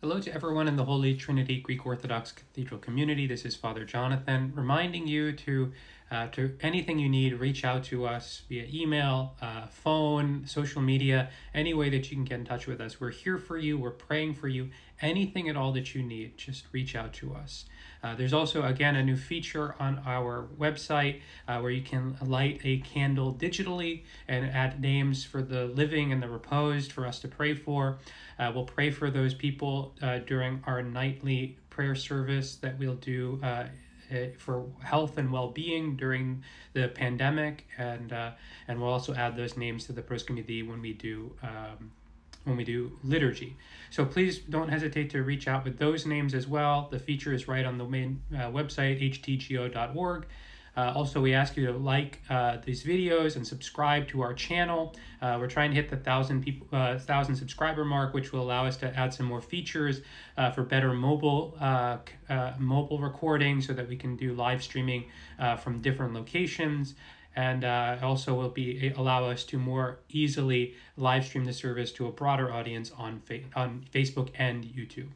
Hello to everyone in the Holy Trinity Greek Orthodox Cathedral community. This is Father Jonathan, reminding you to anything you need, reach out to us via email, phone, social media, any way that you can get in touch with us. We're here for you. We're praying for you. Anything at all that you need, just reach out to us. There's also, again, a new feature on our website where you can light a candle digitally and add names for the living and the reposed for us to pray for. We'll pray for those people during our nightly prayer service that we'll do for health and well-being during the pandemic, and we'll also add those names to the proskymidi when we do liturgy. So please don't hesitate to reach out with those names as well. The feature is right on the main website, htgo.org. Also, we ask you to like these videos and subscribe to our channel. We're trying to hit the 1,000 subscriber mark, which will allow us to add some more features for better mobile recording, so that we can do live streaming from different locations. And also will allow us to more easily live stream the service to a broader audience on Facebook and YouTube.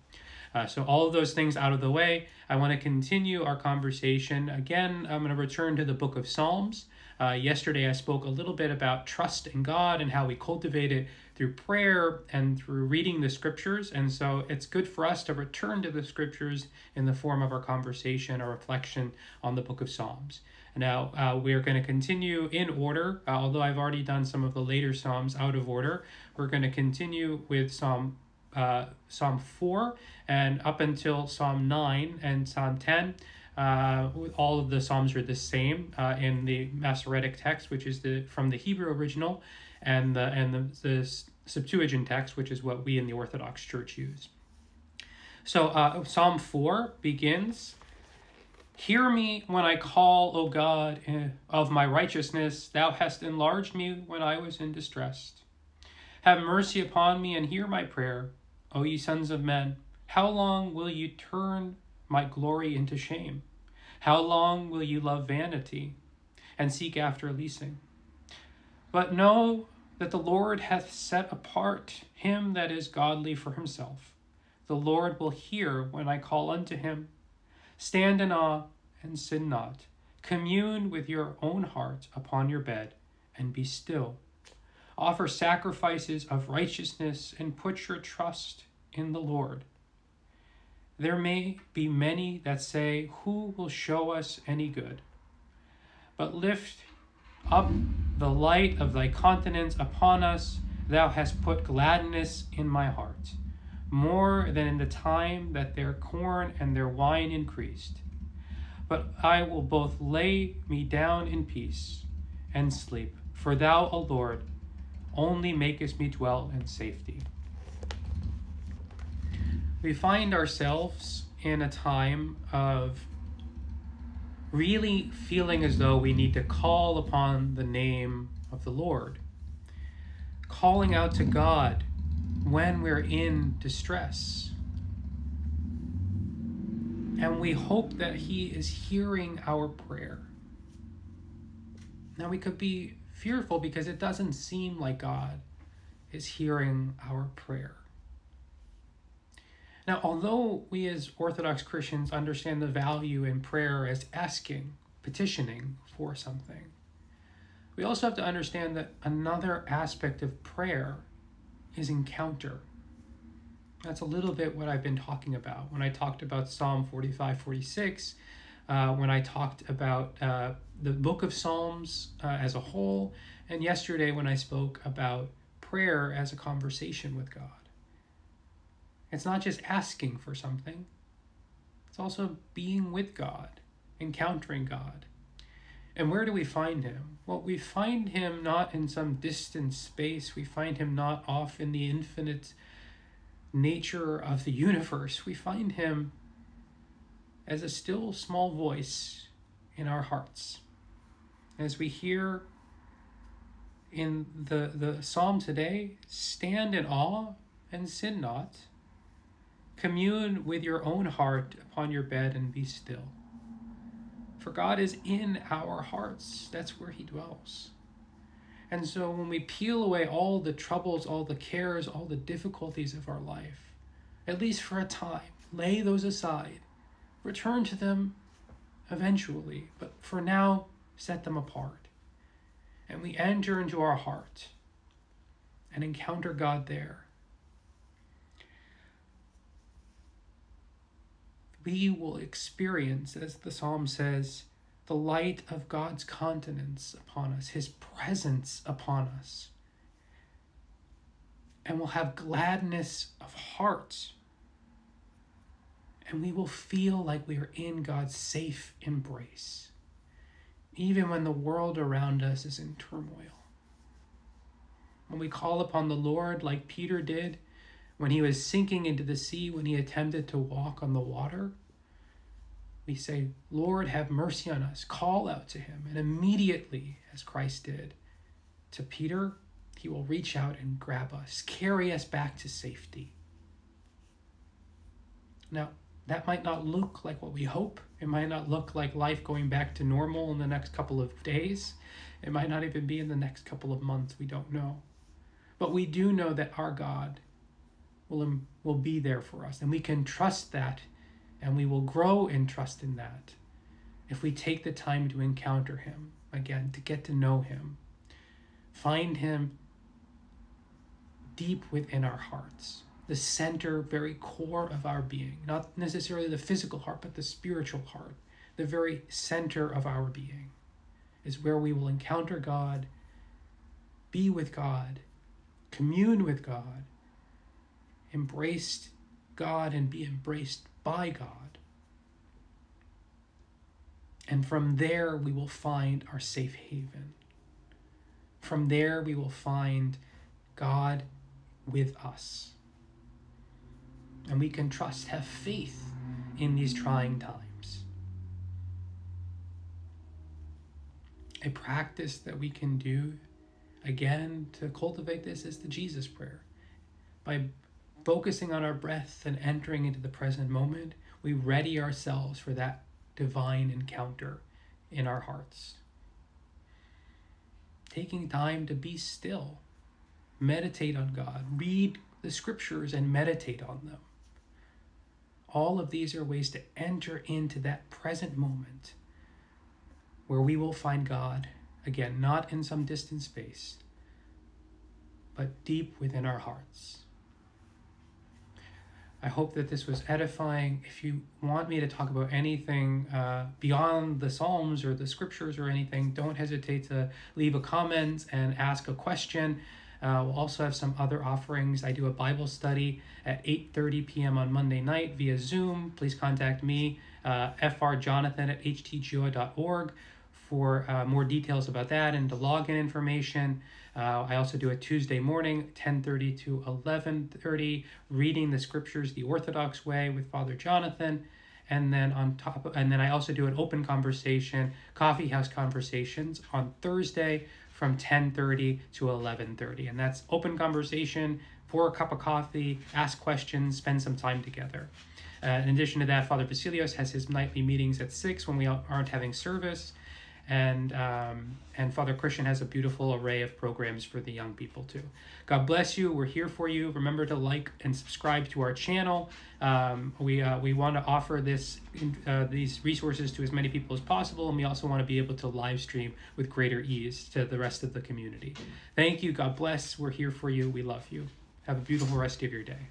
So all of those things out of the way, I want to continue our conversation. Again, I'm going to return to the book of Psalms. Yesterday, I spoke a little bit about trust in God and how we cultivate it through prayer and through reading the scriptures. And so it's good for us to return to the scriptures in the form of our conversation or reflection on the book of Psalms. Now, we're going to continue in order, although I've already done some of the later Psalms out of order. We're going to continue with Psalm 4 and up until Psalm 9 and Psalm 10. All of the Psalms are the same in the Masoretic text, which is from the Hebrew original, and the Septuagint text, which is what we in the Orthodox Church use. So Psalm 4 begins, "Hear me when I call, O God, of my righteousness. Thou hast enlarged me when I was in distress. Have mercy upon me and hear my prayer, O ye sons of men. How long will you turn my glory into shame? How long will you love vanity and seek after leasing? But know that the Lord hath set apart him that is godly for himself. The Lord will hear when I call unto him. Stand in awe and sin not. Commune with your own heart upon your bed and be still. Offer sacrifices of righteousness and put your trust in the Lord. There may be many that say, who will show us any good? But lift up the light of thy countenance upon us. Thou hast put gladness in my heart, more than in the time that their corn and their wine increased. But I will both lay me down in peace and sleep, for thou, O Lord, only makest me dwell in safety." We find ourselves in a time of really feeling as though we need to call upon the name of the Lord, calling out to God when we're in distress. And we hope that he is hearing our prayer. Now, we could be fearful because it doesn't seem like God is hearing our prayer. Now, although we as Orthodox Christians understand the value in prayer as asking, petitioning for something, we also have to understand that another aspect of prayer is encounter. That's a little bit what I've been talking about when I talked about Psalm 45, 46, when I talked about the book of Psalms as a whole, and yesterday when I spoke about prayer as a conversation with God. It's not just asking for something. It's also being with God, encountering God. And where do we find him? Well, we find him not in some distant space. We find him not off in the infinite nature of the universe. We find him as a still small voice in our hearts. As we hear in the psalm today, stand in awe and sin not. Commune with your own heart upon your bed and be still. For God is in our hearts. That's where he dwells. And so when we peel away all the troubles, all the cares, all the difficulties of our life, at least for a time. Lay those aside. Return to them eventually, but for now, set them apart. And we enter into our heart and encounter God there. We will experience, as the psalm says, the light of God's countenance upon us, his presence upon us. And we'll have gladness of heart. And we will feel like we are in God's safe embrace, even when the world around us is in turmoil. When we call upon the Lord like Peter did when he was sinking into the sea, when he attempted to walk on the water, we say, Lord, have mercy on us. Call out to him. And immediately, as Christ did to Peter, he will reach out and grab us, carry us back to safety. Now, that might not look like what we hope. It might not look like life going back to normal in the next couple of days. It might not even be in the next couple of months. We don't know. But we do know that our God will be there for us. And we can trust that. And we will grow in trust in that if we take the time to encounter him again, to get to know him. Find him deep within our hearts, the center, very core of our being, not necessarily the physical heart, but the spiritual heart. The very center of our being is where we will encounter God, be with God, commune with God, embrace God and be embraced by God. And from there, we will find our safe haven. From there, we will find God with us. And we can trust, have faith in these trying times. A practice that we can do, again, to cultivate this is the Jesus prayer. By focusing on our breath and entering into the present moment, we ready ourselves for that divine encounter in our hearts. Taking time to be still, meditate on God, read the scriptures and meditate on them. All of these are ways to enter into that present moment where we will find God, again, not in some distant space, but deep within our hearts. I hope that this was edifying. If you want me to talk about anything beyond the Psalms or the scriptures or anything, don't hesitate to leave a comment and ask a question. We'll also have some other offerings. I do a Bible study at 8:30 p.m. on Monday night via Zoom. Please contact me, frjonathan@htgoa.org, for more details about that and the login information. I also do a Tuesday morning, 10:30 to 11:30, reading the scriptures the Orthodox way with Father Jonathan. And then I also do an open conversation, coffee house conversations on Thursday from 10:30 to 11:30. And that's open conversation, pour a cup of coffee, ask questions, spend some time together. In addition to that, Father Basilios has his nightly meetings at 6 when we aren't having service. And Father Christian has a beautiful array of programs for the young people too. God bless you. We're here for you. Remember to like and subscribe to our channel. We want to offer these resources to as many people as possible, and we also want to be able to live stream with greater ease to the rest of the community. Thank you. God bless. We're here for you. We love you. Have a beautiful rest of your day.